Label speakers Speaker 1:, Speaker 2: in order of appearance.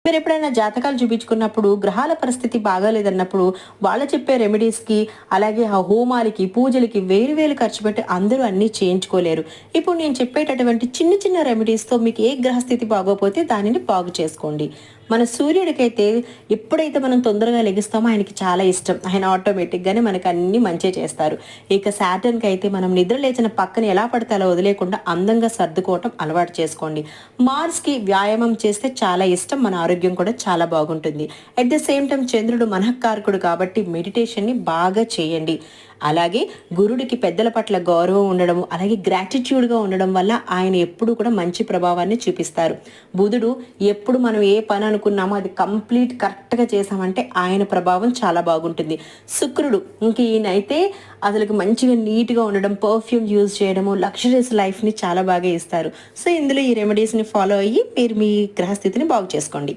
Speaker 1: మీరు ఎప్పుడైనా జాతకాలు చూపించుకున్నప్పుడు గ్రహాల పరిస్థితి బాగాలేదన్నప్పుడు వాళ్ళు చెప్పే రెమెడీస్కి అలాగే ఆ హోమాలకి పూజలకి వేలు వేలు ఖర్చు పెట్టి అందరూ అన్నీ చేయించుకోలేరు. ఇప్పుడు నేను చెప్పేటటువంటి చిన్న చిన్న రెమెడీస్తో మీకు ఏ గ్రహస్థితి బాగోపోతే దానిని బాగు చేసుకోండి. మన సూర్యుడికైతే ఎప్పుడైతే మనం తొందరగా లెగుస్తామో ఆయనకి చాలా ఇష్టం. ఆయన ఆటోమేటిక్గానే మనకు అన్ని మంచి చేస్తారు. ఇక సాటర్న్కి అయితే మనం నిద్ర లేచిన పక్కన ఎలా పడితే అలా వదిలేకుండా అందంగా సర్దుకోవటం అలవాటు చేసుకోండి. మార్స్కి వ్యాయామం చేస్తే చాలా ఇష్టం. మన ఆరోగ్యం కూడా చాలా బాగుంటుంది. అట్ ద సేమ్ టైం చంద్రుడు మనఃకారకుడు కాబట్టి మెడిటేషన్ని బాగా చేయండి. అలాగే గురుడికి పెద్దల పట్ల గౌరవం ఉండడము అలాగే గ్రాటిట్యూడ్గా ఉండడం వల్ల ఆయన ఎప్పుడు కూడా మంచి ప్రభావాన్ని చూపిస్తారు. బుధుడు ఎప్పుడు మనం ఏ పని అనుకున్నామో అది కంప్లీట్ కరెక్ట్గా చేసామంటే ఆయన ప్రభావం చాలా బాగుంటుంది. శుక్రుడు ఇంక ఈయనైతే అసలు మంచిగా నీట్గా ఉండడం, పర్ఫ్యూమ్ యూజ్ చేయడము, లగ్జరీస్ లైఫ్ని చాలా బాగా ఇస్తారు. సో ఇందులో ఈ రెమెడీస్ని ఫాలో అయ్యి మీరు మీ గ్రహస్థితిని బాగు చేసుకోండి.